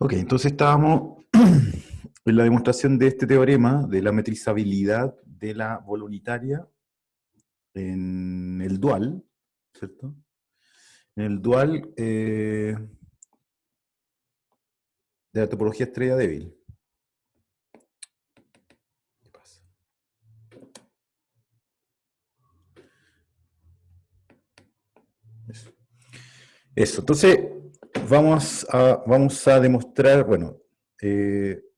Ok, entonces estábamos en la demostración de este teorema de la metrizabilidad de la bola unitaria en el dual, ¿cierto? En el dual de la topología estrella débil. ¿Qué pasa? Eso. Entonces, vamos a demostrar, bueno,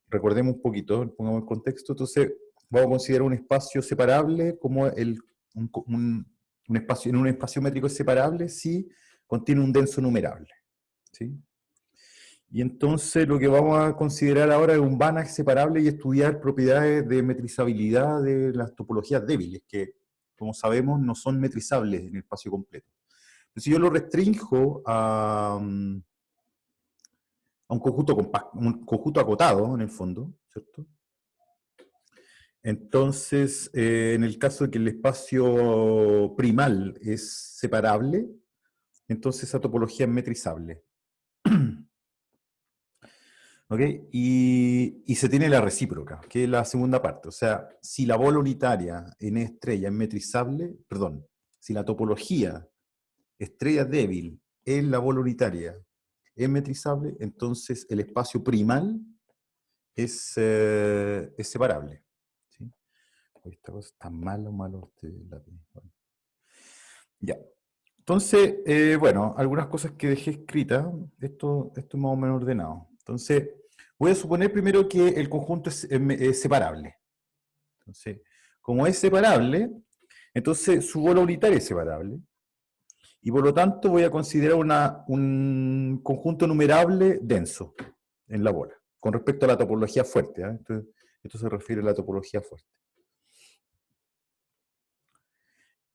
recordemos un poquito, pongamos el contexto. Entonces, vamos a considerar un espacio separable como un espacio, en un espacio métrico es separable si contiene un denso numerable, ¿sí? Y entonces lo que vamos a considerar ahora es un Banach separable y estudiar propiedades de metrizabilidad de las topologías débiles, que, como sabemos, no son metrizables en el espacio completo. Si yo lo restringo a un conjunto compacto, un conjunto acotado, en el fondo, ¿cierto? Entonces, en el caso de que el espacio primal es separable, entonces esa topología es metrizable. ¿Ok? Y se tiene la recíproca, que es la segunda parte. O sea, si la bola unitaria en estrella es metrizable, perdón, si la topología estrella débil en la bola unitaria es metrizable, entonces el espacio primal es separable. ¿Sí? Esta cosa está malo este lápiz. Bueno. Ya. Entonces, bueno, algunas cosas que dejé escritas, esto es más o menos ordenado. Entonces, voy a suponer primero que el conjunto es separable. Entonces, como es separable, entonces su bola unitaria es separable. Y por lo tanto voy a considerar un conjunto numerable denso en la bola, con respecto a la topología fuerte. ¿Eh? Esto se refiere a la topología fuerte.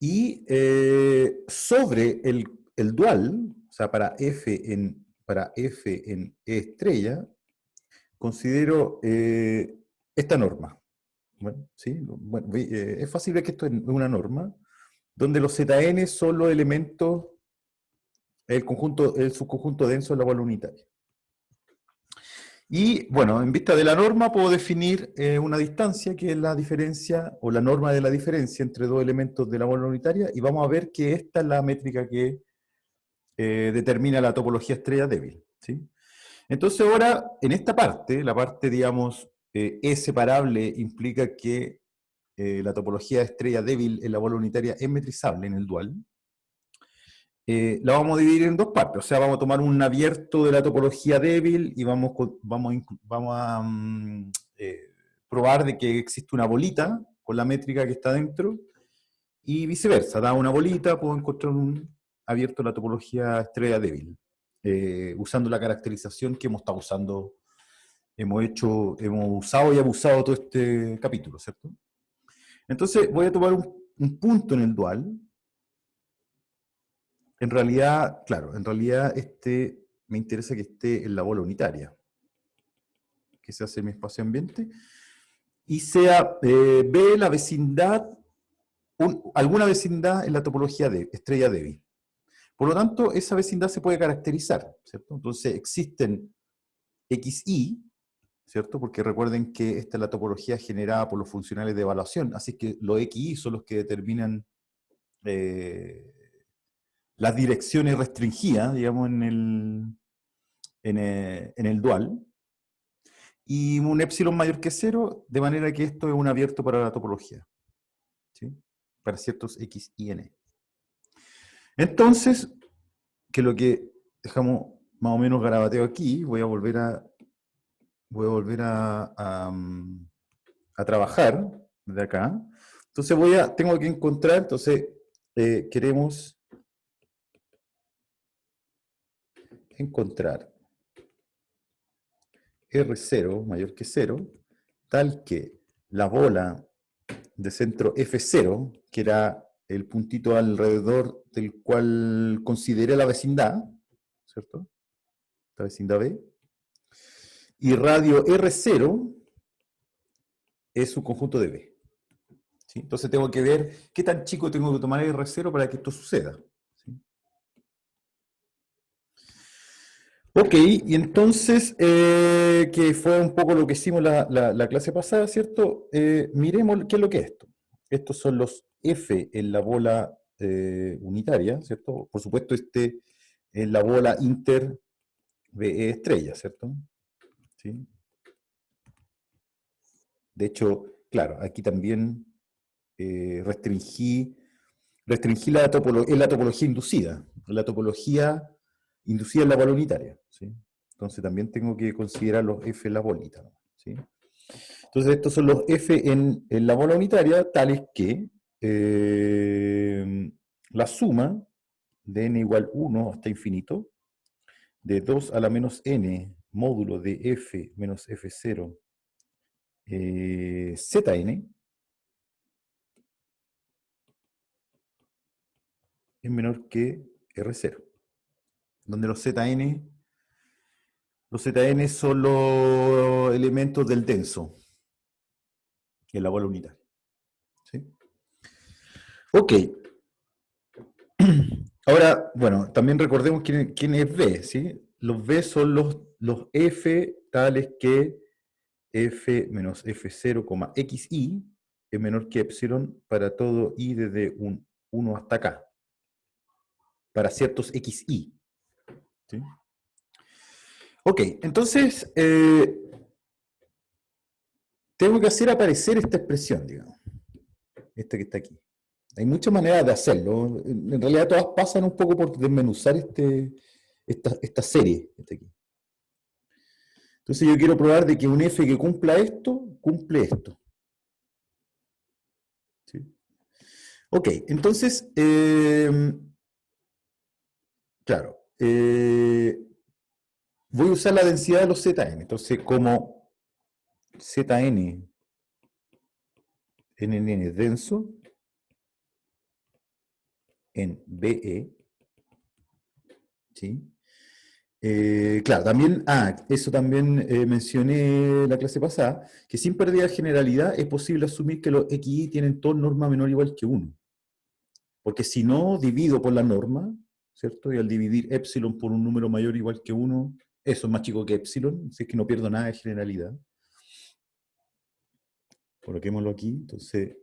Y sobre el dual, o sea, para F en E estrella, considero esta norma. Bueno, ¿sí? Bueno, es fácil ver que esto es una norma, donde los Zn son los elementos, el subconjunto denso de la bola unitaria. Y bueno, en vista de la norma puedo definir una distancia que es la diferencia o la norma de la diferencia entre dos elementos de la bola unitaria y vamos a ver que esta es la métrica que determina la topología estrella débil. ¿Sí? Entonces ahora, en esta parte, la parte, digamos, es separable, implica que la topología estrella débil en la bola unitaria es metrizable en el dual. La vamos a dividir en dos partes, o sea, vamos a tomar un abierto de la topología débil y vamos a probar de que existe una bolita con la métrica que está dentro, y viceversa, da una bolita, puedo encontrar un abierto de la topología estrella débil, usando la caracterización que hemos estado usando, hemos usado y abusado todo este capítulo, ¿cierto? Entonces voy a tomar un punto en el dual. En realidad, claro, en realidad me interesa que esté en la bola unitaria, que se hace mi espacio ambiente, y sea B la vecindad, alguna vecindad en la topología de estrella débil. Por lo tanto, esa vecindad se puede caracterizar, ¿cierto? Entonces existen XY, ¿cierto? Porque recuerden que esta es la topología generada por los funcionales de evaluación, así que los XY son los que determinan las direcciones restringidas, digamos, en el dual, y un epsilon mayor que 0, de manera que esto es un abierto para la topología, ¿sí? Para ciertos x y n. Entonces, que lo que dejamos más o menos garabateo aquí, voy a volver a trabajar de acá. Entonces tengo que encontrar, entonces queremos encontrar R0 mayor que 0, tal que la bola de centro F0, que era el puntito alrededor del cual consideré la vecindad, ¿cierto? La vecindad B, y radio R0 es un conjunto de B. ¿Sí? Entonces tengo que ver qué tan chico tengo que tomar R0 para que esto suceda. ¿Sí? Ok, y entonces, que fue un poco lo que hicimos la clase pasada, ¿cierto? Miremos qué es lo que es esto. Estos son los F en la bola unitaria, ¿cierto? Por supuesto, este en la bola inter VE estrella, ¿cierto? ¿Sí? De hecho, claro, aquí también restringí la topología inducida, la topología inducida en la bola unitaria, ¿sí? Entonces también tengo que considerar los F en la bolita, ¿sí? Entonces estos son los F en la bola unitaria, tales que la suma de n igual 1 hasta infinito, de 2 a la menos n módulo de f menos f0 zn es menor que R0, donde los Zn son los elementos del denso en la bola unitaria. ¿Sí? Ok, ahora, bueno, también recordemos quién es B, ¿sí? Los B son los F tales que F menos F0, xi es menor que epsilon para todo i desde un 1 hasta acá, para ciertos xi. ¿Sí? Ok, entonces tengo que hacer aparecer esta expresión, digamos, esta que está aquí. Hay muchas maneras de hacerlo. En realidad todas pasan un poco por desmenuzar esta serie. Aquí. Entonces yo quiero probar de que un f que cumpla esto, cumple esto. ¿Sí? Ok, entonces, claro, voy a usar la densidad de los Zn. Entonces, como Zn, NN es denso, en BE, ¿sí? Claro, también, eso también mencioné la clase pasada, que sin pérdida de generalidad es posible asumir que los xi tienen toda norma menor o igual que 1. Porque si no divido por la norma, ¿cierto? Y al dividir epsilon por un número mayor o igual que 1, eso es más chico que epsilon, así es que no pierdo nada de generalidad. Coloquémoslo aquí, entonces,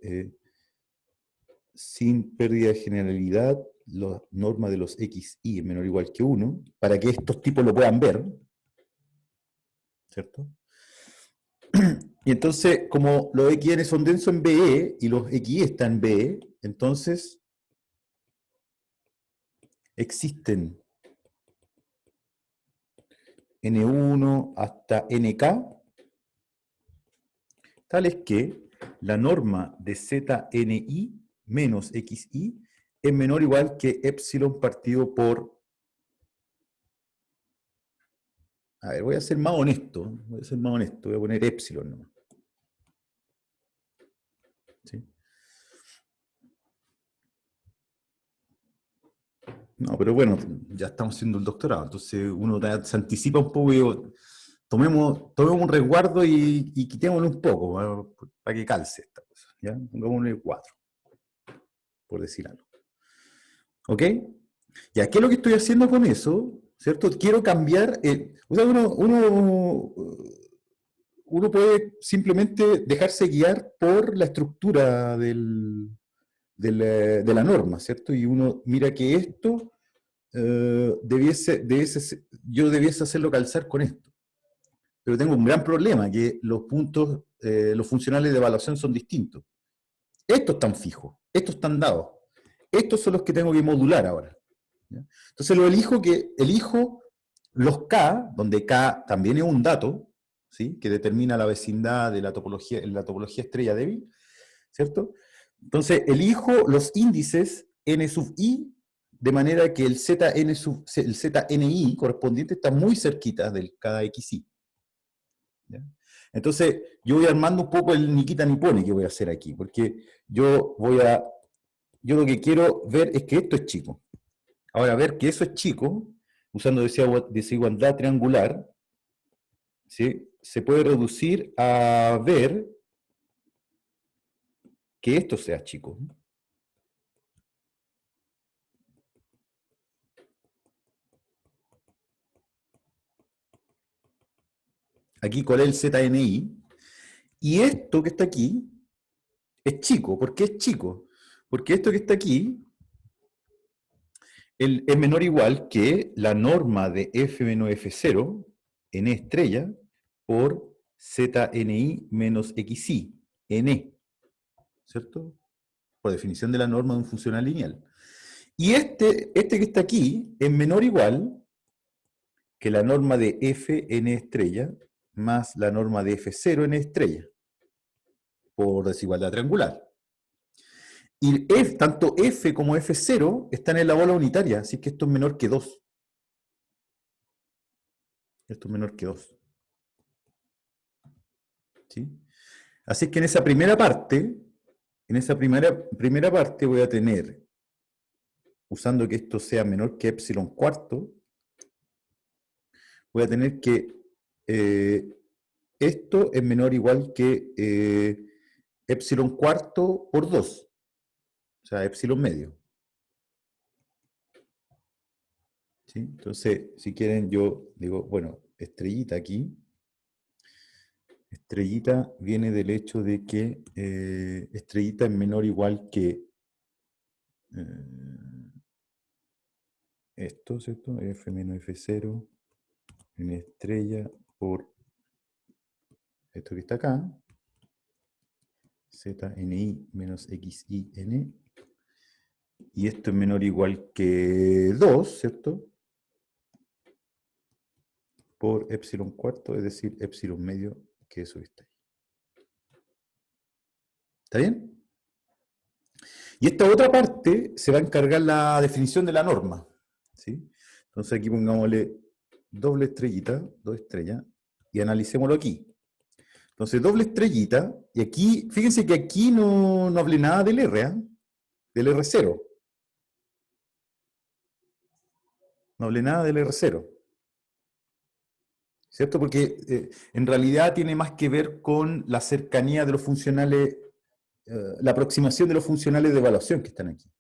sin pérdida de generalidad, la norma de los xi es menor o igual que 1, para que estos tipos lo puedan ver, ¿cierto? Y entonces, como los xn son densos en BE y los xi están en BE, entonces existen n1 hasta nk, tales que la norma de zni menos xi es menor o igual que epsilon partido por... A ver, voy a ser más honesto, voy a poner epsilon nomás. ¿Sí? No, pero bueno, ya estamos haciendo el doctorado, entonces uno se anticipa un poco y digo, tomemos un resguardo y quitémosle un poco para que calce esta cosa. ¿Ya? Pongámosle 4, por decir algo. ¿Ok? Ya, ¿qué es lo que estoy haciendo con eso? ¿Cierto? Quiero cambiar. O sea, uno puede simplemente dejarse guiar por la estructura de la norma, ¿cierto? Y uno mira que esto yo debiese hacerlo calzar con esto. Pero tengo un gran problema, que los puntos, los funcionales de evaluación son distintos. Estos están fijos, estos están dados. Estos son los que tengo que modular ahora. ¿Ya? Entonces elijo los K, donde K también es un dato, ¿sí? Que determina la vecindad de la topología estrella débil, ¿cierto? Entonces elijo los índices n sub i, de manera que el ZNI correspondiente está muy cerquita del cada xi. ¿Ya? Entonces, yo voy armando un poco el Nikita Nipone que voy a hacer aquí, porque yo lo que quiero ver es que esto es chico. Ahora, ver que eso es chico, usando desigualdad triangular, ¿sí? Se puede reducir a ver que esto sea chico. aquí cuál es el ZNI, y esto que está aquí es chico. ¿Por qué es chico? Porque esto que está aquí es menor o igual que la norma de F menos F0, N estrella, por ZNI menos XI, N, ¿cierto? Por definición de la norma de un funcional lineal. Y este que está aquí es menor o igual que la norma de F n estrella más la norma de F0 n estrella, por desigualdad triangular. Y tanto F como F0 están en la bola unitaria, así que esto es menor que 2. Esto es menor que 2. ¿Sí? Así que en esa primera parte, voy a tener, usando que esto sea menor que epsilon cuarto, voy a tener que esto es menor o igual que epsilon cuarto por 2. O sea, epsilon medio. ¿Sí? Entonces, si quieren, yo digo, bueno, estrellita aquí. Estrellita viene del hecho de que estrellita es menor o igual que esto, ¿cierto? F menos F0 en estrella por esto que está acá. ZNI menos XIN. Y esto es menor o igual que 2, ¿cierto? Por epsilon cuarto, es decir, epsilon medio, que eso está ahí. ¿Está bien? Y esta otra parte se va a encargar la definición de la norma. ¿Sí? Entonces aquí pongámosle doble estrellita, 2 estrellas, y analicémoslo aquí. Entonces doble estrellita, y aquí, fíjense que aquí no hablé nada del R, ¿eh? Del R0. No hablé nada del R0. ¿Cierto? Porque en realidad tiene más que ver con la cercanía de los funcionales, la aproximación de los funcionales de evaluación que están aquí.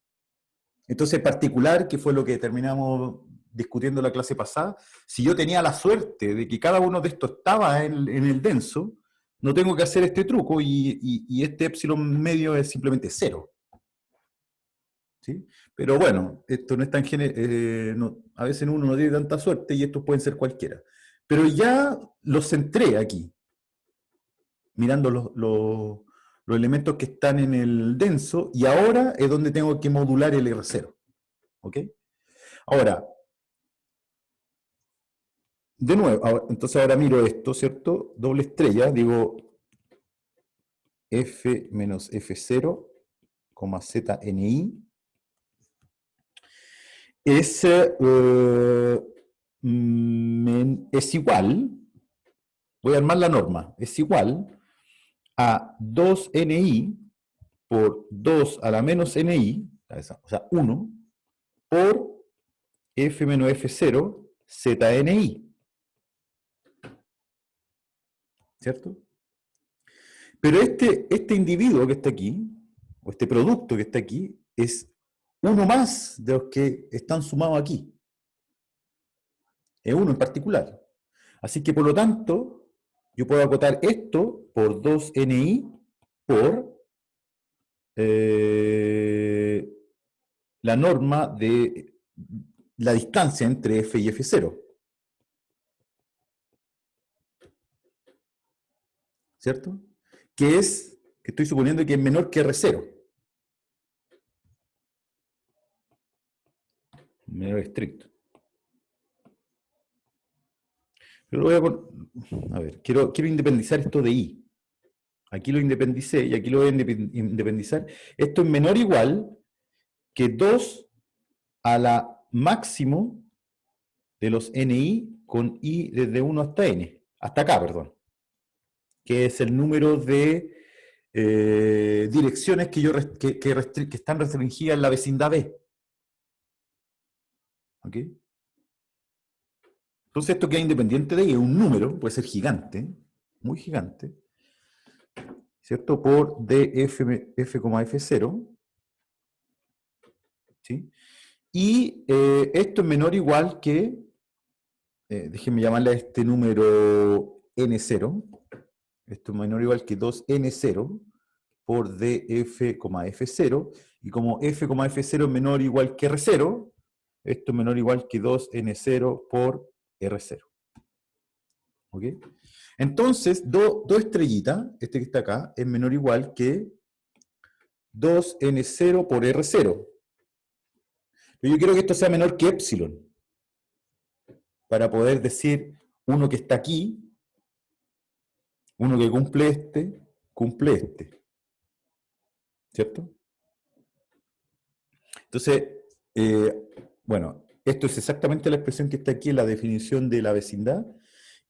Entonces, en particular, que fue lo que terminamos discutiendo la clase pasada, si yo tenía la suerte de que cada uno de estos estaba en el denso, no tengo que hacer este truco y este epsilon medio es simplemente 0. ¿Sí? Pero bueno, esto no es tan a veces uno no tiene tanta suerte y estos pueden ser cualquiera. Pero ya los centré aquí, mirando los elementos que están en el denso, y ahora es donde tengo que modular el R0. ¿Ok? Ahora, de nuevo, entonces ahora miro esto, ¿cierto? Doble estrella, digo F menos F0, ZNI, es igual, voy a armar la norma, es igual a 2NI por 2 a la menos NI, o sea, 1, por F menos F0, ZNI. ¿Cierto? Pero este individuo que está aquí, o este producto que está aquí, es uno más de los que están sumados aquí. Es uno en particular. Así que, por lo tanto, yo puedo acotar esto por 2NI por la norma de la distancia entre F y F0. ¿Cierto? Que estoy suponiendo que es menor que R0. Menor estricto. Pero lo voy a ver, quiero independizar esto de I. Aquí lo independicé y aquí lo voy a independizar. Esto es menor o igual que 2 a la máximo de los NI con I desde 1 hasta N. Hasta acá, perdón. Que es el número de direcciones que están restringidas en la vecindad B. ¿Ok? Entonces esto queda independiente de I, es un número, puede ser gigante, muy gigante, ¿cierto? Por df, f, f0, ¿sí? Y esto es menor o igual que, déjenme llamarle a este número 2n0, esto es menor o igual que 2n0 por df, f0, y como f, f0 es menor o igual que r0, esto es menor o igual que 2n0 por r0. ¿Ok? Entonces, 2 estrellitas, este que está acá, es menor o igual que 2n0 por r0. Pero yo quiero que esto sea menor que epsilon, para poder decir uno que está aquí, uno que cumple este. ¿Cierto? Entonces, bueno, esto es exactamente la expresión que está aquí en la definición de la vecindad,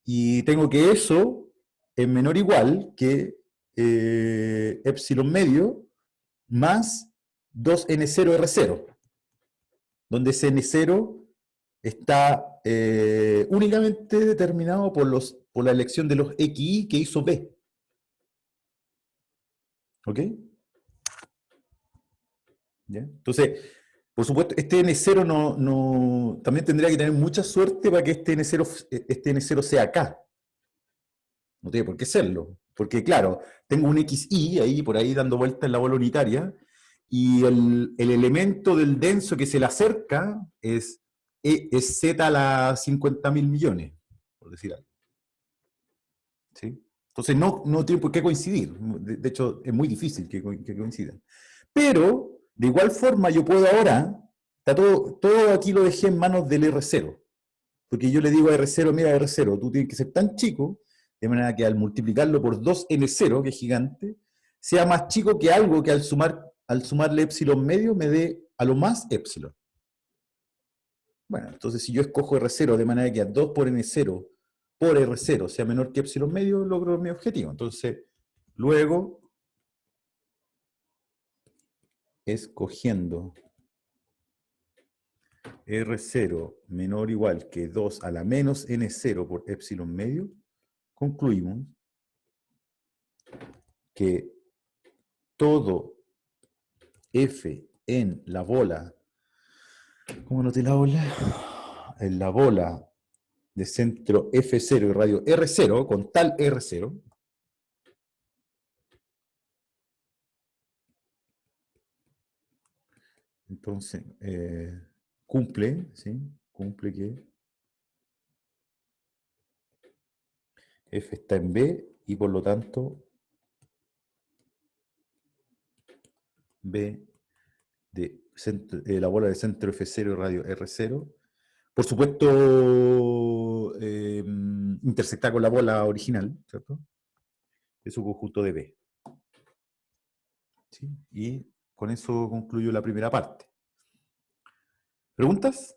y tengo que eso es menor o igual que epsilon medio más 2n0r0, donde ese n0 está únicamente determinado por la elección de los xi que hizo B. ¿Ok? ¿Ya? Entonces, por supuesto, este N0 también tendría que tener mucha suerte para que este N0 sea acá. No tiene por qué serlo. Porque, claro, tengo un XI ahí, por ahí dando vuelta en la bola unitaria, y el elemento del denso que se le acerca es Z a la 50.000 millones, por decir algo. ¿Sí? Entonces no tiene por qué coincidir. De hecho, es muy difícil que coincidan. Pero, de igual forma, yo puedo ahora, está todo aquí lo dejé en manos del R0. Porque yo le digo a R0, mira R0, tú tienes que ser tan chico, de manera que al multiplicarlo por 2n0, que es gigante, sea más chico que algo que al sumarle epsilon medio me dé a lo más epsilon. Bueno, entonces si yo escojo R0 de manera que a 2 por n0 por R0 sea menor que epsilon medio, logro mi objetivo. Entonces, luego, escogiendo R0 menor o igual que 2 a la menos N0 por epsilon medio, concluimos que todo F en la bola, ¿cómo noté la bola? En la bola de centro F0 y radio R0, con tal R0, entonces cumple, ¿sí? Cumple que F está en B y por lo tanto B de la bola de centro F0 y radio R0, por supuesto, intersecta con la bola original, ¿cierto? De su conjunto de B. ¿Sí? Y con eso concluyo la primera parte. ¿Preguntas?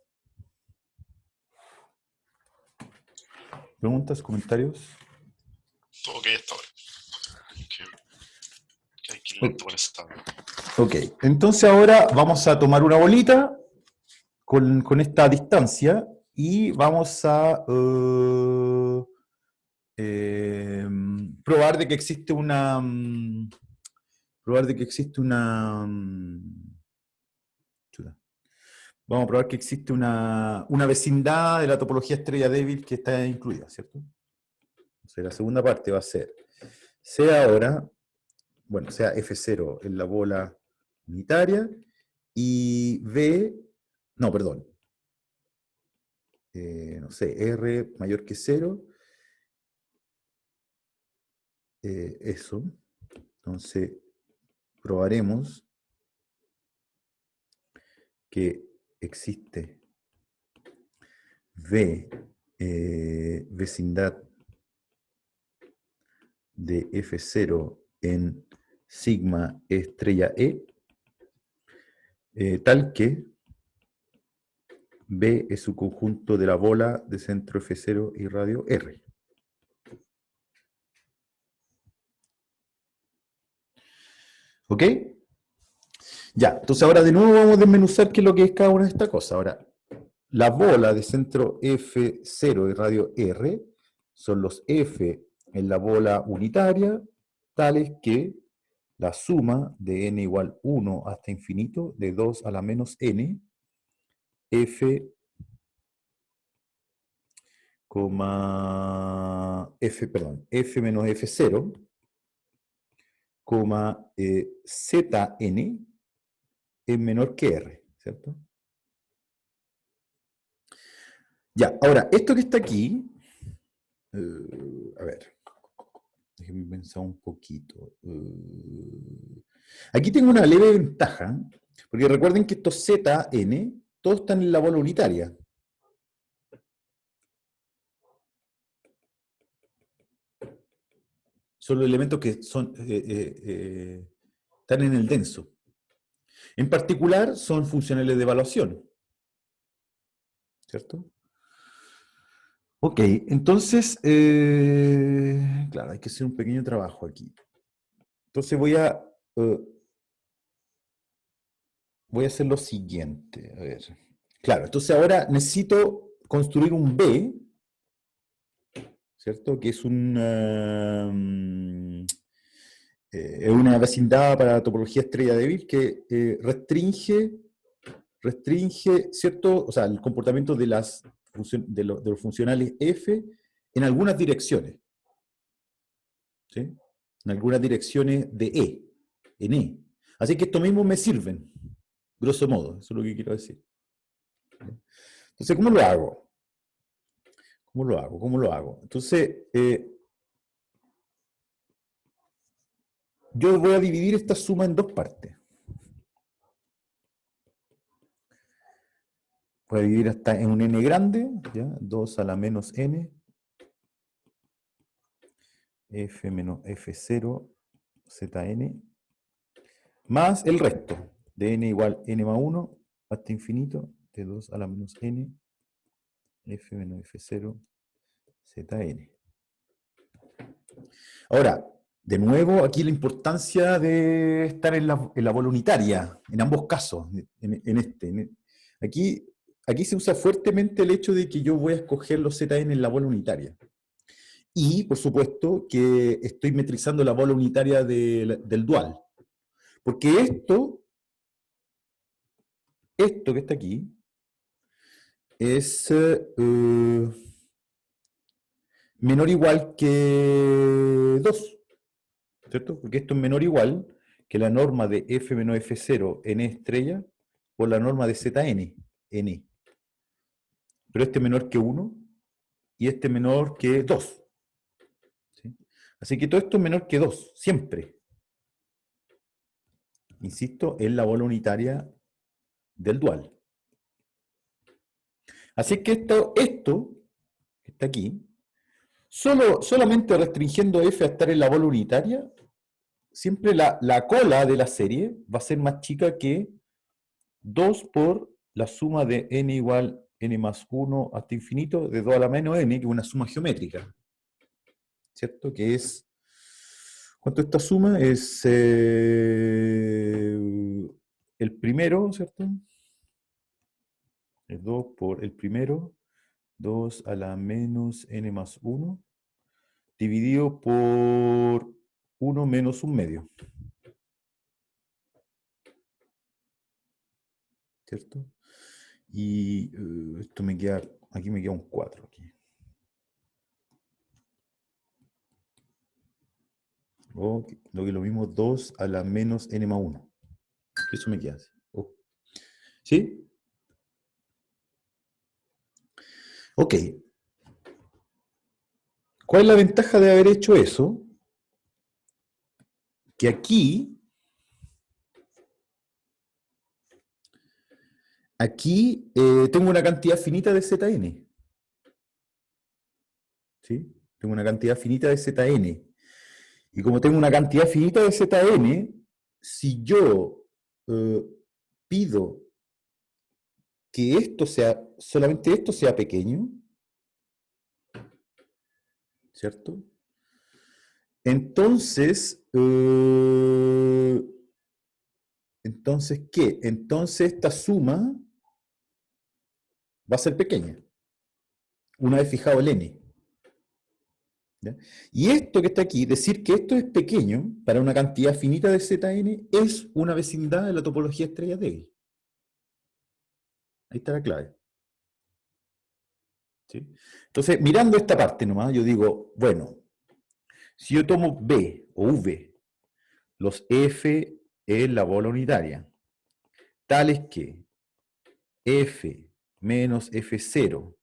¿Preguntas? ¿Comentarios? Ok, hasta ahora. Que hay que ir lento con esta. Ok, entonces ahora vamos a tomar una bolita con esta distancia y vamos a probar de que existe una vamos a probar que existe una vecindad de la topología estrella débil que está incluida, ¿cierto? Entonces la segunda parte va a ser sea ahora, bueno, sea F0 en la bola unitaria y B, no, perdón, no sé, R mayor que 0, eso. Entonces probaremos que existe V, vecindad de F0 en sigma estrella E, tal que B es su conjunto de la bola de centro F0 y radio R. ¿Ok? Ya, entonces ahora de nuevo vamos a desmenuzar qué es lo que es cada una de estas cosas. Ahora, la bola de centro F0 y radio R son los F en la bola unitaria, tales que la suma de n igual 1 hasta infinito, de 2 a la menos n, F, F menos F0, Zn es menor que R, ¿cierto? Ya, ahora, esto que está aquí, a ver, déjenme pensar un poquito. Aquí tengo una leve ventaja, porque recuerden que estos Zn, todos están en la bola unitaria. Son los elementos que están en el denso. En particular, son funcionales de evaluación. ¿Cierto? Ok, entonces, claro, hay que hacer un pequeño trabajo aquí. Entonces voy a hacer lo siguiente. A ver. Claro, entonces ahora necesito construir un B, ¿cierto? Que es una vecindad para la topología estrella débil que restringe, ¿cierto? O sea, el comportamiento de los funcionales F en algunas direcciones. ¿Sí? En algunas direcciones de en E. Así que estos mismos me sirven, grosso modo, eso es lo que quiero decir. Entonces, ¿cómo lo hago? ¿Cómo lo hago? Entonces, yo voy a dividir esta suma en dos partes. Voy a dividir hasta en un n grande, ¿ya? 2 a la menos n, f menos f0, zn, más el resto, de n igual n más 1 hasta infinito, de 2 a la menos n, f menos f0, zn. Ahora, de nuevo, aquí la importancia de estar en la bola unitaria, en ambos casos, Aquí se usa fuertemente el hecho de que yo voy a escoger los Zn en la bola unitaria. Y, por supuesto, que estoy metrizando la bola unitaria del dual. Porque esto que está aquí es menor o igual que 2, ¿cierto? Porque esto es menor o igual que la norma de f menos f0 n estrella por la norma de Zn, n. Pero este es menor que 1 y este es menor que 2. ¿Sí? Así que todo esto es menor que 2, siempre. Insisto, es la bola unitaria del dual. Así que esto que está aquí, solamente restringiendo f a estar en la bola unitaria, siempre la cola de la serie va a ser más chica que 2 por la suma de n igual n más 1 hasta infinito de 2 a la menos n, que es una suma geométrica. ¿Cierto? Que es... ¿Cuánto esta suma? Es el primero, ¿cierto? Es 2 por el primero, 2 a la menos n más 1, dividido por 1 menos 1 medio. ¿Cierto? Y esto me queda, aquí me queda un 4. Aquí. O lo que lo mismo, 2 a la menos n más 1. Eso me queda así. Oh. ¿Sí? Ok. ¿Cuál es la ventaja de haber hecho eso? Que aquí tengo una cantidad finita de Zn. ¿Sí? Tengo una cantidad finita de Zn. Y como tengo una cantidad finita de Zn, si yo pido que solamente esto sea pequeño, ¿cierto? Entonces, ¿qué? Entonces esta suma va a ser pequeña, una vez fijado el n. ¿Ya? Y esto que está aquí, decir que esto es pequeño para una cantidad finita de Zn, es una vecindad de la topología estrella débil. Ahí está la clave. ¿Sí? Entonces, mirando esta parte nomás, yo digo, bueno, si yo tomo B o V, los F es la bola unitaria, tales que F menos F0,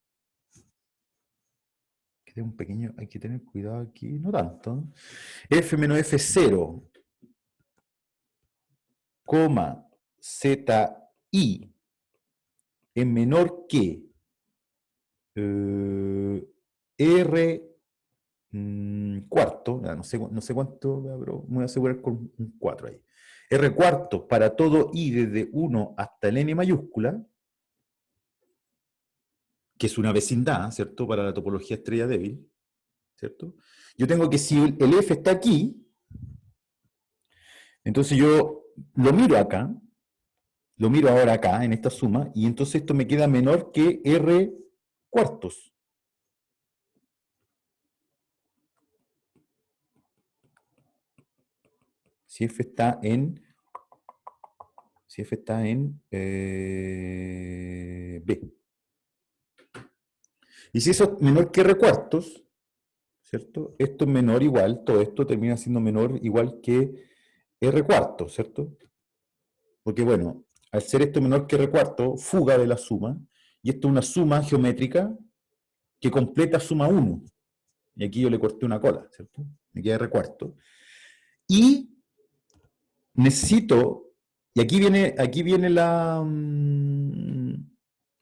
que un pequeño, hay que tener cuidado aquí, no tanto, F menos F0, coma, ZI es menor que R cuarto, no sé cuánto, pero me voy a asegurar con un 4 ahí. R cuarto para todo I desde 1 hasta el N mayúscula, que es una vecindad, ¿cierto? Para la topología estrella débil, ¿cierto? Yo tengo que si el F está aquí, entonces yo lo miro acá, lo miro ahora acá, en esta suma, y entonces esto me queda menor que R cuartos. Si F está en B. Y si eso es menor que R cuartos, ¿cierto? Esto es menor igual, todo esto termina siendo menor igual que R cuartos, ¿cierto? Porque bueno, al ser esto menor que R cuarto, fuga de la suma, y esto es una suma geométrica que completa suma 1. Y aquí yo le corté una cola, ¿cierto? Me queda R cuarto. Y necesito, y aquí viene la...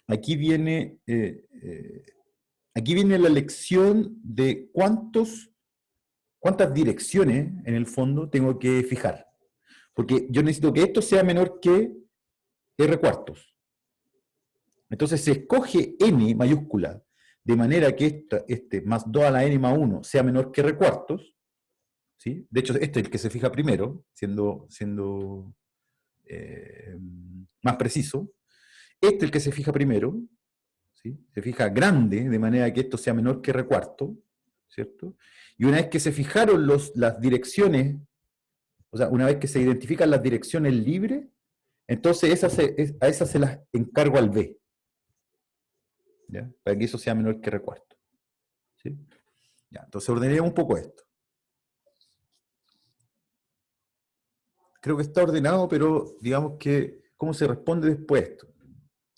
aquí viene... aquí viene la lección de cuántas direcciones, en el fondo, tengo que fijar. Porque yo necesito que esto sea menor que R cuartos. Entonces se escoge N mayúscula de manera que este más 2 a la N más 1 sea menor que R cuartos. ¿Sí? De hecho, este es el que se fija primero, siendo más preciso. Este es el que se fija primero, ¿sí? Se fija grande, de manera que esto sea menor que R cuarto, ¿cierto? Y una vez que se fijaron las direcciones, o sea, una vez que se identifican las direcciones libres, entonces a esas se las encargo al B, ¿ya? Para que eso sea menor que R cuarto. ¿Sí? Ya, entonces ordenemos un poco esto. Creo que está ordenado, pero digamos que cómo se responde después esto.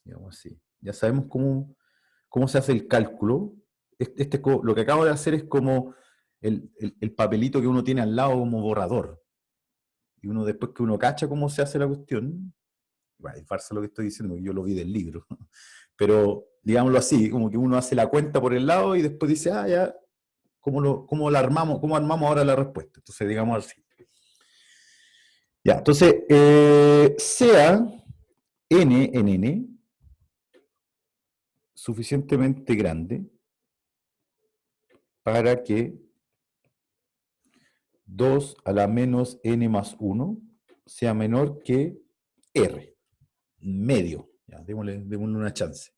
Digamos así. Ya sabemos cómo se hace el cálculo. Lo que acabo de hacer es como el papelito que uno tiene al lado como borrador. Y uno después que uno cacha cómo se hace la cuestión, bueno, es farsa lo que estoy diciendo, yo lo vi del libro, pero digámoslo así, como que uno hace la cuenta por el lado y después dice, ah, ya, ¿cómo la armamos, cómo armamos ahora la respuesta? Entonces, digamos así. Ya, entonces, sea n en n suficientemente grande para que 2 a la menos n más 1 sea menor que r, medio. Ya, démosle una chance.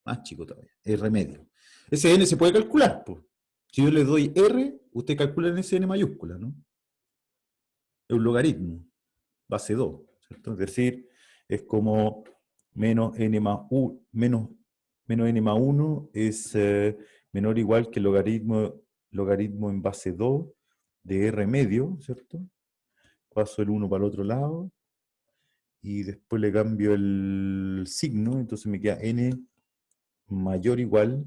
Más chico todavía, r medio. Ese n se puede calcular, pues. Si yo le doy r, usted calcula en ese n mayúscula, ¿no? Es un logaritmo, base 2, ¿cierto? Es decir, es como menos n más 1, menos n más 1 es menor o igual que logaritmo en base 2 de r medio, ¿cierto? Paso el 1 para el otro lado y después le cambio el signo, entonces me queda n mayor o igual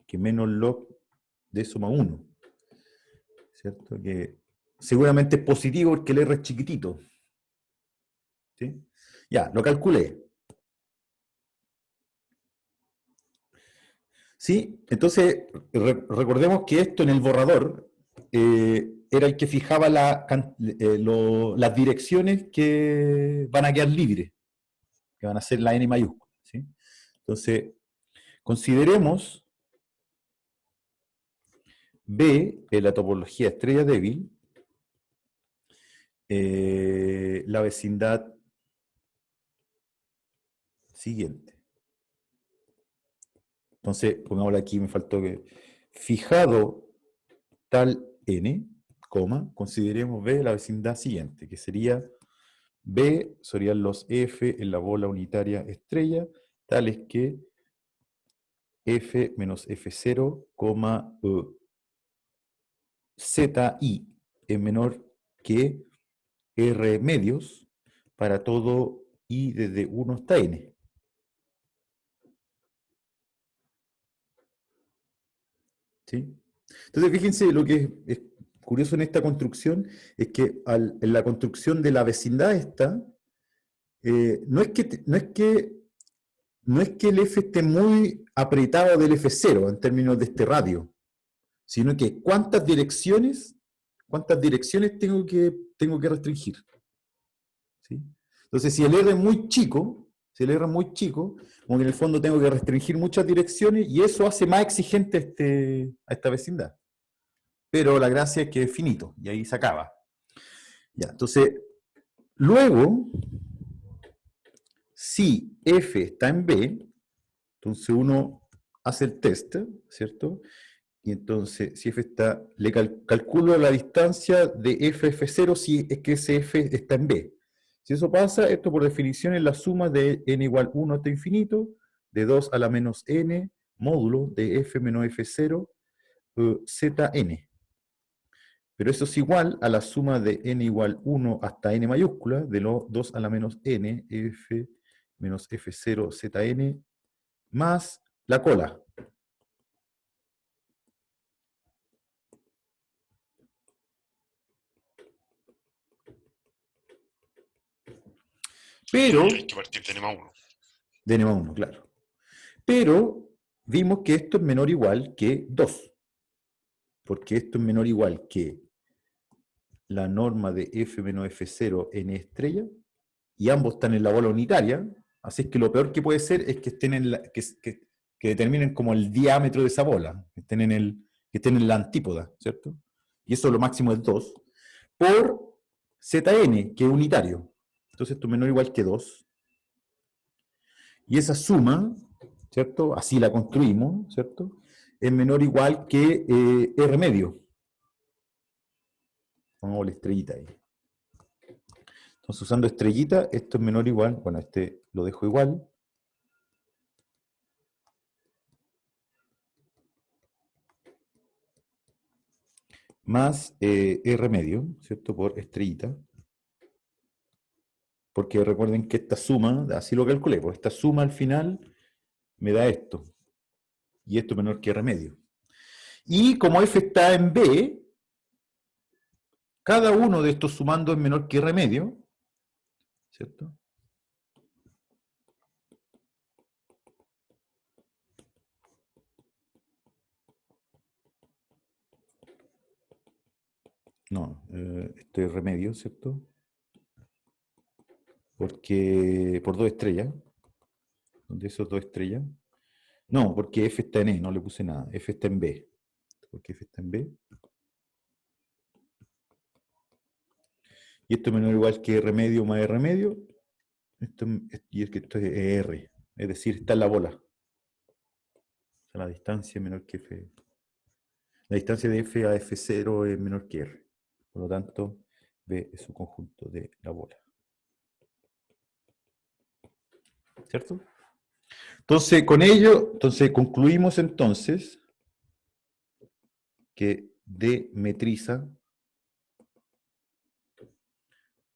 que menos log de eso más 1, ¿cierto? Que seguramente es positivo porque el r es chiquitito, ¿sí? Ya, lo calculé. ¿Sí? Entonces, recordemos que esto en el borrador era el que fijaba las direcciones que van a quedar libres, que van a ser la n mayúscula, ¿sí? Entonces, consideremos B en la topología estrella débil, la vecindad siguiente. Entonces, pongámoslo aquí, me faltó que fijado tal n, consideremos B la vecindad siguiente, que sería B serían los F en la bola unitaria estrella, tales que F menos F0, ZI es menor que R medios para todo I desde 1 hasta N. ¿Sí? Entonces, fíjense, lo que es curioso en esta construcción es que en la construcción de la vecindad esta, no es que el F esté muy apretado del F0 en términos de este radio, sino que cuántas direcciones tengo que restringir. ¿Sí? Entonces, si el R es muy chico, como que en el fondo tengo que restringir muchas direcciones y eso hace más exigente a esta vecindad. Pero la gracia es que es finito y ahí se acaba. Ya, entonces, luego, si F está en B, entonces uno hace el test, ¿cierto? Y entonces, si F está, le calculo la distancia de F0 si es que ese F está en B. Si eso pasa, esto por definición es la suma de n igual 1 hasta infinito, de 2 a la menos n, módulo de F menos F0, Zn. Pero eso es igual a la suma de n igual 1 hasta n mayúscula, de lo 2 a la menos n, F menos F0 Zn, más la cola. Pero, Hay que partir de n más 1. de n más 1, claro. Pero vimos que esto es menor o igual que 2. Porque esto es menor o igual que la norma de F menos F0 n estrella, y ambos están en la bola unitaria, así es que lo peor que puede ser es que estén que determinen como el diámetro de esa bola, que estén en la antípoda, ¿cierto? Y eso lo máximo es 2, por Zn, que es unitario. Entonces esto es menor o igual que 2. Y esa suma, ¿cierto? Así la construimos, ¿cierto? Es menor o igual que R medio. Pongamos la estrellita ahí. Entonces, usando estrellita, esto es menor o igual, bueno, este lo dejo igual. Más R medio, ¿cierto? Por estrellita. Porque recuerden que esta suma, así lo calculé, pues esta suma al final me da esto. Y esto es menor que R medio. Y como F está en B, cada uno de estos sumandos es menor que R medio, ¿cierto? No, esto es R medio, ¿cierto? Porque por 2 estrellas. ¿Dónde esos 2 estrellas? No, porque F está en E, no le puse nada. F está en B. Porque F está en B. Y esto es menor o igual que R medio más R medio. Y es que esto es R. Es decir, está en la bola. O sea, la distancia es menor que F. La distancia de F a F0 es menor que R. Por lo tanto, B es su conjunto de la bola. ¿Cierto? Entonces, con ello, concluimos entonces que D metriza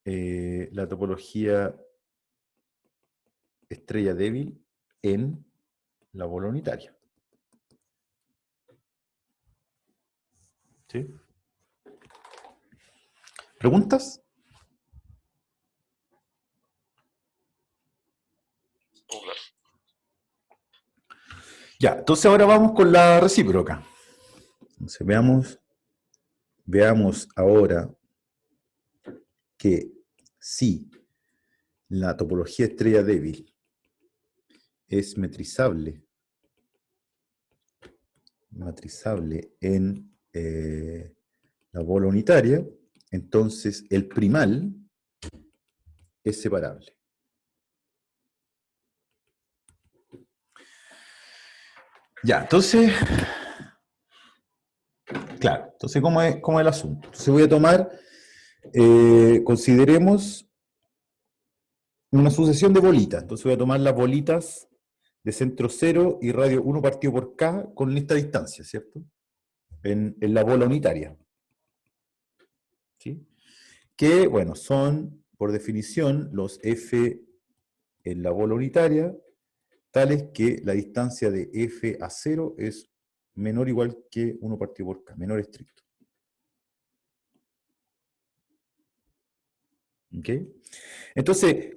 la topología estrella débil en la bola unitaria. ¿Sí? ¿Preguntas? Claro. Ya, entonces ahora vamos con la recíproca. Entonces veamos ahora que si la topología estrella débil es matrizable en la bola unitaria, entonces el primal es separable. Ya, entonces, claro, entonces ¿cómo es el asunto? Entonces voy a tomar, consideremos una sucesión de bolitas. Entonces voy a tomar las bolitas de centro 0 y radio 1 partido por K con esta distancia, ¿cierto? En la bola unitaria. ¿Sí? Que, bueno, son, por definición, los F en la bola unitaria, tales que la distancia de F a 0 es menor o igual que 1 partido por K, menor estricto. ¿Ok? Entonces,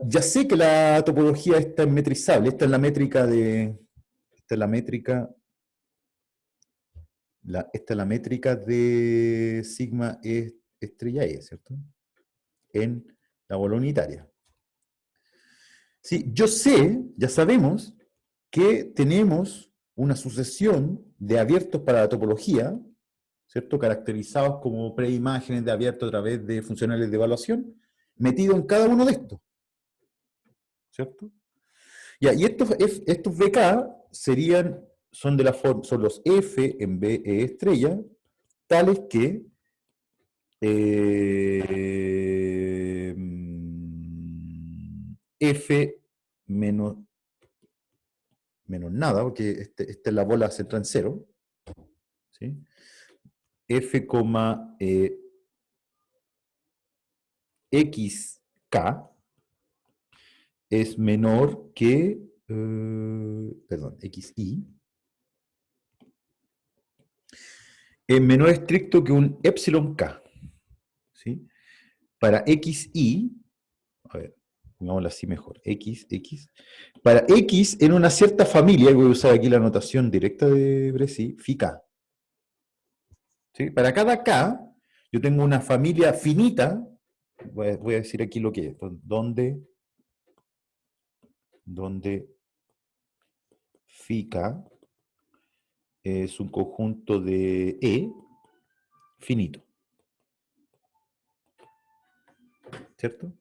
ya sé que la topología esta es metrizable, esta es la métrica de... Esta es la métrica... esta es la métrica de sigma E estrella E, ¿cierto? En la bola unitaria. Sí, yo sé, ya sabemos, que tenemos una sucesión de abiertos para la topología, ¿cierto? Caracterizados como preimágenes de abierto a través de funcionales de evaluación, metido en cada uno de estos, ¿cierto? Ya, y estos VK son de la forma, son los F en B E estrella, tales que F menos nada, porque esta es la bola central en cero, ¿sí? F, xk es menor que, perdón, xi, es menor estricto que un epsilon k, ¿sí? Para xi, a ver, pongámoslo así mejor, x, para x en una cierta familia, voy a usar aquí la notación directa de Bresci, phi k, ¿sí? Para cada k, yo tengo una familia finita, voy a decir aquí lo que es, donde phi k es un conjunto de E finito, ¿cierto?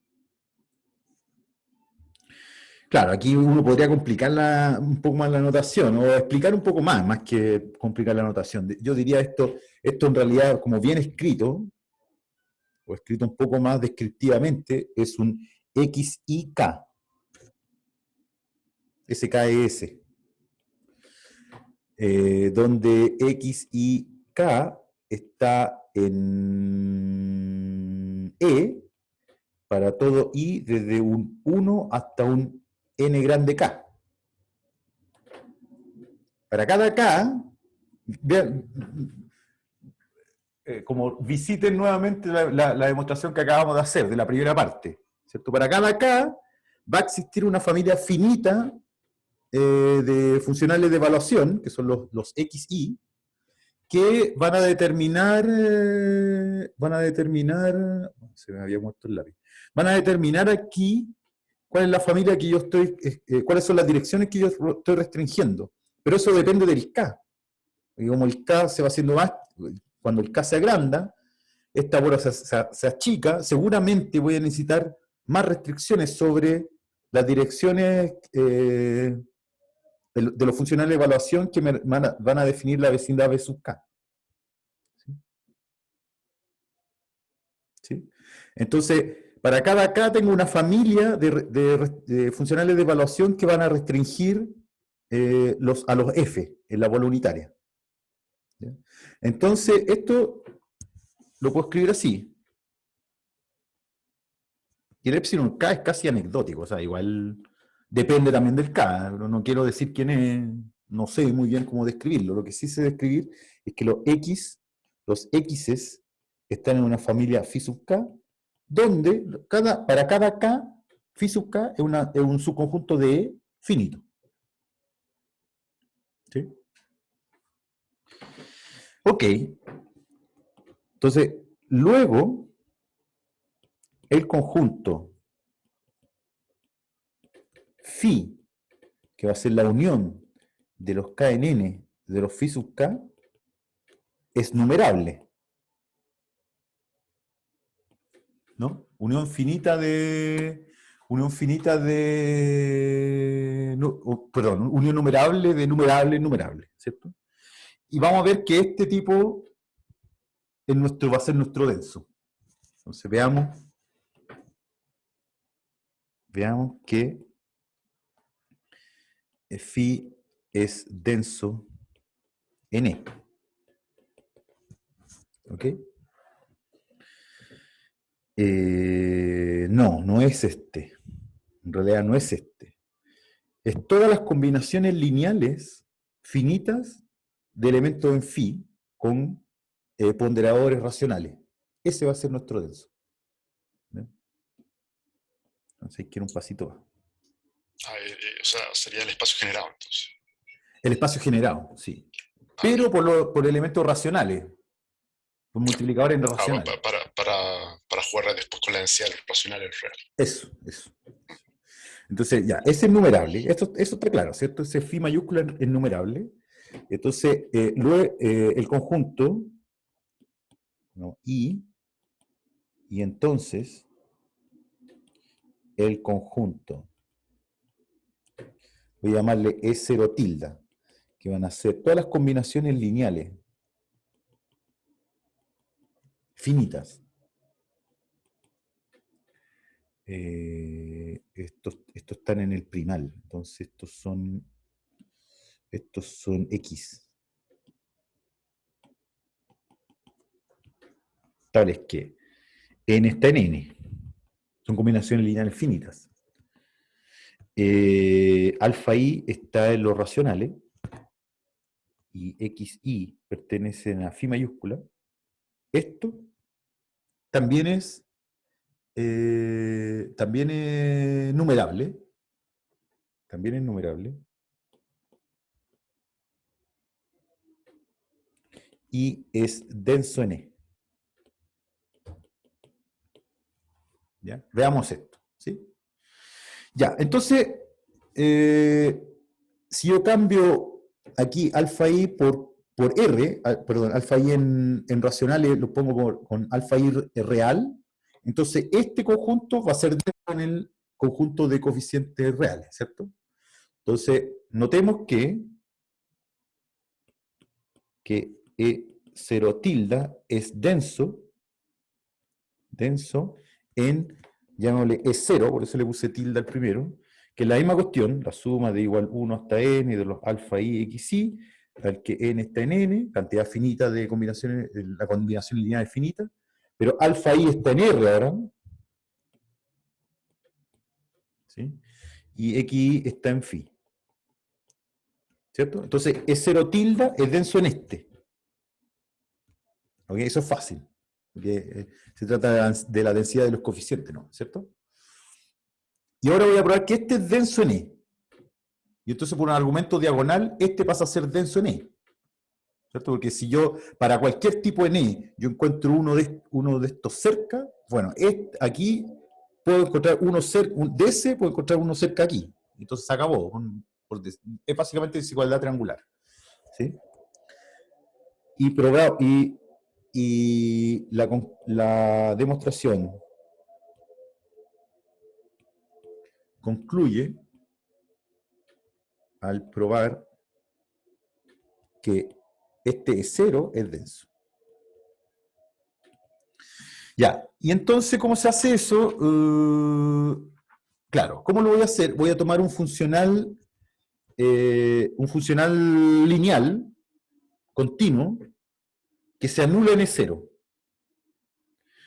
Claro, aquí uno podría complicar un poco más la notación, o explicar un poco más que complicar la notación. Yo diría esto en realidad, como bien escrito, o escrito un poco más descriptivamente, es un XIK, SKS, donde XIK está en E para todo I desde un 1 hasta un N grande K. Para cada K, vean, como visiten nuevamente la demostración que acabamos de hacer, de la primera parte, ¿cierto? Para cada K va a existir una familia finita de funcionales de evaluación, que son los XI, que se me había muerto el lápiz, van a determinar aquí cuál es la familia que yo estoy, cuáles son las direcciones que yo estoy restringiendo. Pero eso depende del K. Y como el K se va haciendo más, cuando el K se agranda, esta bola se achica, seguramente voy a necesitar más restricciones sobre las direcciones de los funcionales de evaluación que van a definir la vecindad B sub K. ¿Sí? ¿Sí? Entonces, para cada K tengo una familia de funcionales de evaluación que van a restringir a los F en la bola unitaria. ¿Ya? Entonces, esto lo puedo escribir así. Y el epsilon K es casi anecdótico, o sea, igual depende también del K. No quiero decir quién es, no sé muy bien cómo describirlo. Lo que sí sé describir es que los X's están en una familia phi sub K, donde para cada K, phi sub K es un subconjunto de E finito. ¿Sí? Ok. Entonces, luego, el conjunto phi, que va a ser la unión de los K en N de los phi sub K, es numerable. ¿No? Unión finita de... perdón, unión numerable de numerable en numerable, ¿cierto? Y vamos a ver que este tipo va a ser nuestro denso. Entonces veamos que phi es denso en E. ¿Ok? No, no es este. En realidad no es este. Es todas las combinaciones lineales finitas de elementos en phi con ponderadores racionales. Ese va a ser nuestro denso. ¿Ven? Entonces quiero un pasito más. O sea, sería el espacio generado, entonces. El espacio generado, sí. Ya. Pero por elementos racionales, por multiplicadores racionales. Para jugar después con la densidad racional en real. Eso. Entonces, ya, ese es numerable. Eso está claro, ¿cierto? Ese phi mayúscula es numerable. Entonces, luego el conjunto, ¿no? Y entonces el conjunto, voy a llamarle E0 tilde, que van a ser todas las combinaciones lineales finitas. Estos están en el primal, entonces estos son X. Tales que N está en N. Son combinaciones lineales finitas. Alfa I está en los racionales y XI pertenecen a phi mayúscula. Esto también es numerable. También es numerable. Y es denso en E. ¿Ya? Veamos esto. ¿Sí? Ya, entonces, si yo cambio aquí alfa i por R, perdón, alfa i en racionales lo pongo con alfa i real, entonces este conjunto va a ser en el conjunto de coeficientes reales, ¿cierto? Entonces, notemos que E0 tilde es denso en, llamémosle E0, por eso le puse tilde al primero, que es la misma cuestión, la suma de igual 1 hasta n de los alfa i xi, al que n está en n, cantidad finita de combinaciones, la combinación lineal es finita, pero alfa i está en r ahora, ¿sí? Y xi está en phi, ¿cierto? Entonces, E0 tilde es denso en este. ¿Ok? Eso es fácil, porque se trata de la densidad de los coeficientes, ¿no? ¿Cierto? Y ahora voy a probar que este es denso en E. Y entonces por un argumento diagonal, este pasa a ser denso en E. ¿Cierto? Porque si yo, para cualquier tipo de E, yo encuentro uno de estos cerca, bueno, aquí puedo encontrar uno cerca, de ese puedo encontrar uno cerca aquí. Entonces se acabó. Es básicamente desigualdad triangular. ¿Sí? Y la demostración concluye al probar que este E0 es denso. Ya, y entonces, ¿cómo se hace eso? Claro, ¿cómo lo voy a hacer? Voy a tomar un funcional lineal, continuo, que se anula en E0.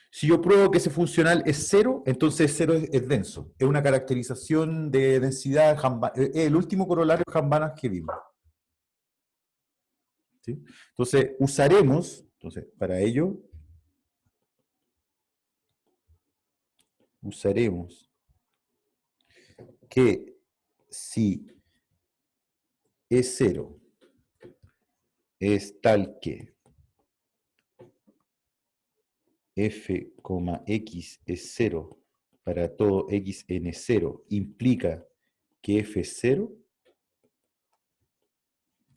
Si yo pruebo que ese funcional es cero, entonces cero es denso. Es una caracterización de densidad, el último corolario de Hambana que vimos. ¿Sí? Entonces, para ello, usaremos que si E0 es tal que f, x es 0 para todo x en 0 implica que f es 0.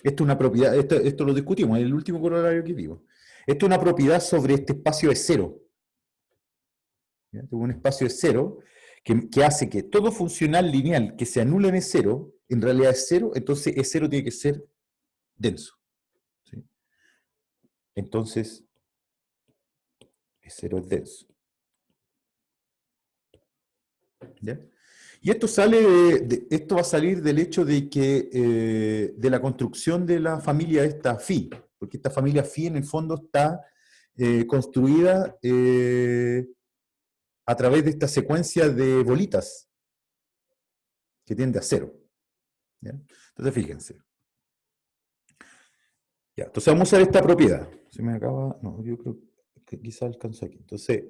Esto es una propiedad, esto lo discutimos en el último corolario que vimos. Esto es una propiedad sobre este espacio de 0. Tengo un espacio de 0 que hace que todo funcional lineal que se anula en 0 en realidad es 0, entonces E0 tiene que ser denso. ¿Sí? Entonces, E0 es denso. ¿Ya? Y esto sale esto va a salir del hecho de que de la construcción de la familia esta phi, porque esta familia phi en el fondo está construida a través de esta secuencia de bolitas que tiende a cero. ¿Ya? Entonces fíjense. Ya, entonces vamos a usar esta propiedad. Se me acaba. No, yo creo que quizá alcanzo aquí. Entonces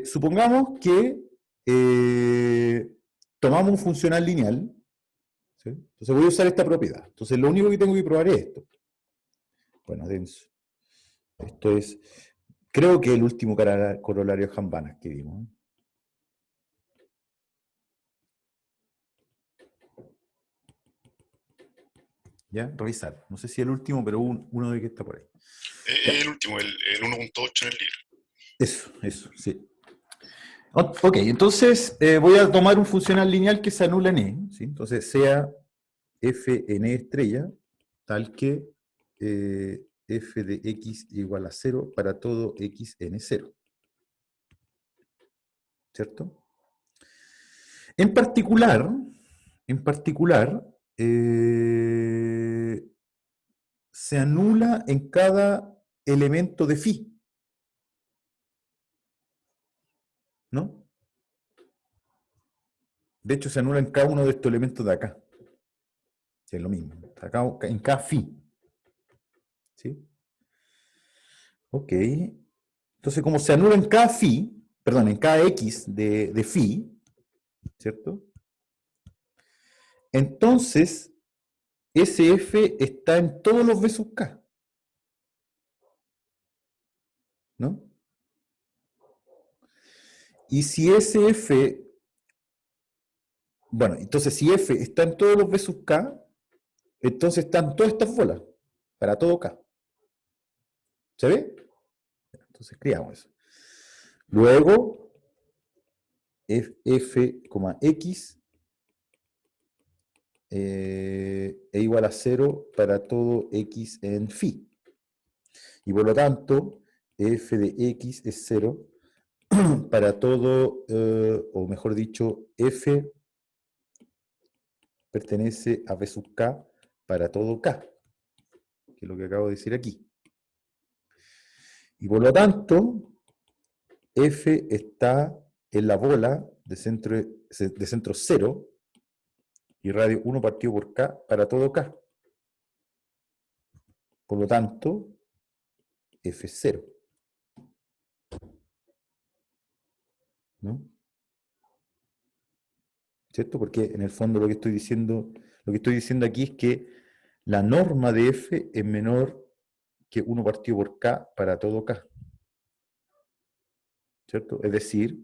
supongamos que tomamos un funcional lineal. ¿Sí? Entonces voy a usar esta propiedad. Entonces lo único que tengo que probar es esto. Bueno, denso. Esto es, creo que el último corolario de Jambana que vimos. ¿Ya? Revisar. No sé si el último, pero uno de que está por ahí. El último, el 1.8 en el libro. Eso, sí. Ok, entonces voy a tomar un funcional lineal que se anula en E. ¿Sí? Entonces sea f en E estrella, tal que f de x igual a 0 para todo x en 0. ¿Cierto? En particular, se anula en cada elemento de phi. ¿No? De hecho, se anula en cada uno de estos elementos de acá. Que es lo mismo. Acá, en cada phi. ¿Sí? Ok. Entonces, como se anula en cada phi, perdón, en cada x de phi, ¿cierto? Entonces, SF está en todos los B sub K. ¿No? Y si SF, bueno, entonces si F está en todos los B sub K, entonces están todas estas bolas, para todo K. ¿Se ve? Entonces escribamos eso. Luego, F, X e igual a 0 para todo X en phi. Y por lo tanto, F de X es 0 para todo, o mejor dicho, F pertenece a B sub K para todo K, que es lo que acabo de decir aquí. Y por lo tanto, F está en la bola de centro 0 y radio 1 partido por K para todo K. Por lo tanto, F es 0. ¿No? ¿Cierto? Porque en el fondo lo que estoy diciendo aquí es que la norma de F es menor que 1 partido por K para todo K. ¿Cierto? Es decir,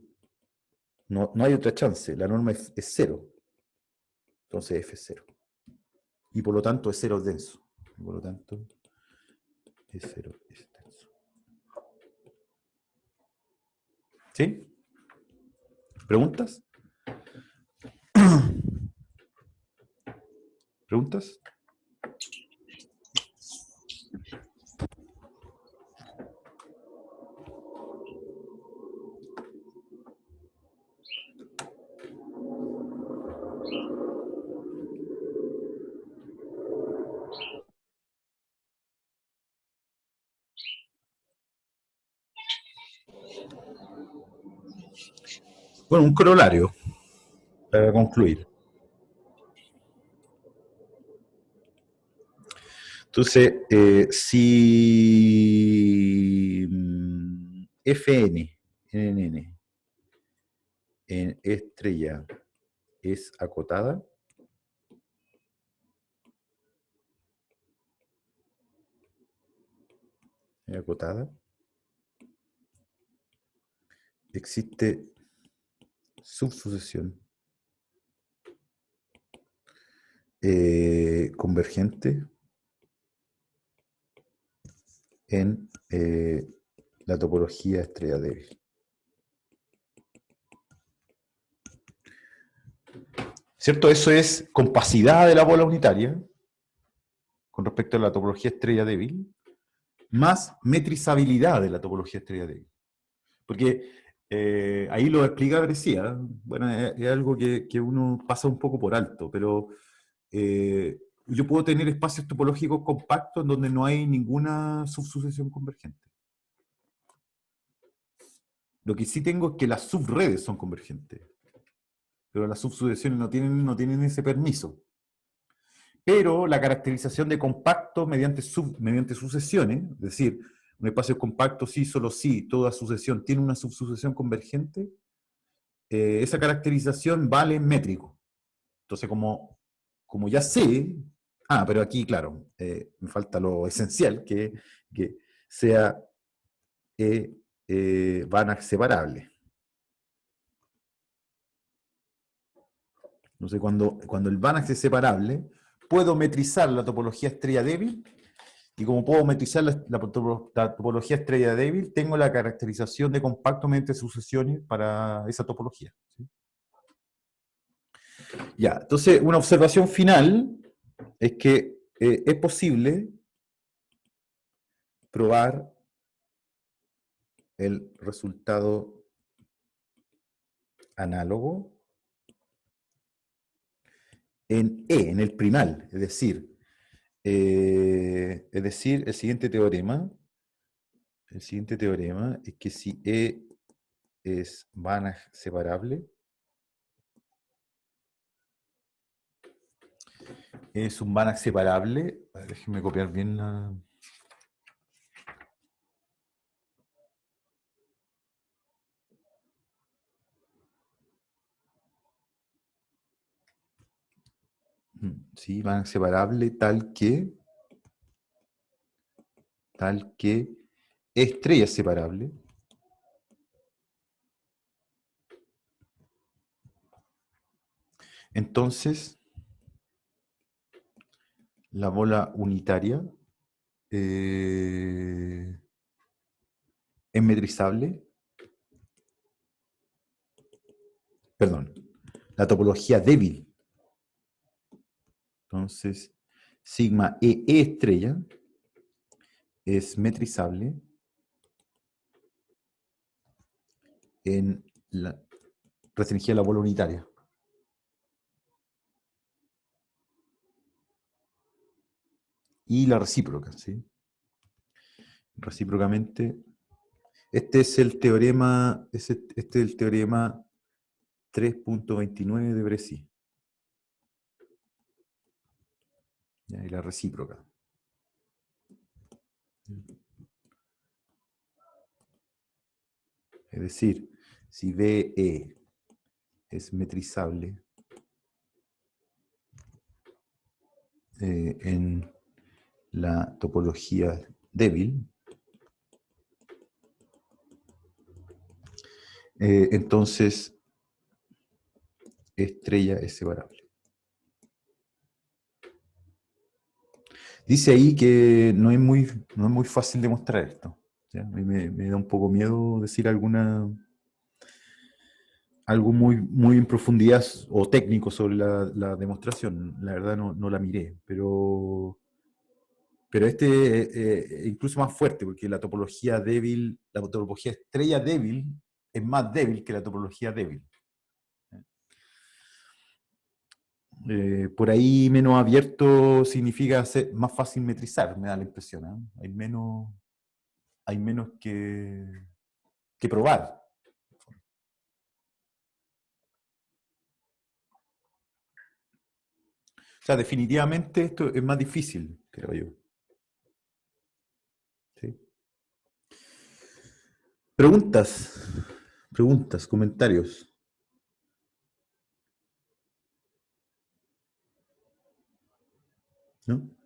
no hay otra chance, la norma es 0. Entonces F es 0. Y por lo tanto es 0 denso. Y por lo tanto es 0 es denso. ¿Sí? ¿Preguntas? ¿Preguntas? Bueno, un corolario para concluir. Entonces, si Fn, NN, en estrella es acotada, existe subsucesión convergente en la topología estrella débil. ¿Cierto? Eso es compacidad de la bola unitaria con respecto a la topología estrella débil, más metrizabilidad de la topología estrella débil. Porque Ahí lo explica Brescia. Bueno, es algo que uno pasa un poco por alto, pero yo puedo tener espacios topológicos compactos en donde no hay ninguna subsucesión convergente. Lo que sí tengo es que las subredes son convergentes, pero las subsucesiones no tienen ese permiso. Pero la caracterización de compacto mediante sucesiones, es decir, un espacio compacto sí, solo sí, toda sucesión tiene una subsucesión convergente, esa caracterización vale en métrico. Entonces, como ya sé, pero aquí, claro, me falta lo esencial, que sea Banach separable. Entonces, cuando el Banach es separable, puedo metrizar la topología estrella débil, y como puedo metrizar la topología estrella débil, tengo la caracterización de compacto mediante sucesiones para esa topología. ¿Sí? Ya, entonces, una observación final es que es posible probar el resultado análogo en E, en el primal, es decir, el siguiente teorema es que si E es Banach separable, es un Banach separable, déjenme copiar bien la... Sí, Banach separable tal que estrella es separable. Entonces, la bola unitaria es metrizable. Perdón, la topología débil. Entonces, sigma E estrella es metrizable en la restringida la bola unitaria. Y la recíproca, ¿sí? Recíprocamente, este es el teorema, este es el teorema 3.29 de Brescia. Y la recíproca. Es decir, si BE es metrizable en la topología débil, entonces estrella es separable. Dice ahí que no es muy fácil demostrar esto. ¿Ya? A mí me da un poco miedo decir algo muy en profundidad o técnico sobre la demostración. La verdad no la miré, pero este es incluso más fuerte, porque la topología débil, la topología estrella débil es más débil que la topología débil. Por ahí menos abierto significa ser más fácil metrizar, me da la impresión. ¿Eh? Hay menos que probar. O sea, definitivamente esto es más difícil, creo yo. ¿Sí? Preguntas, comentarios. ¿No?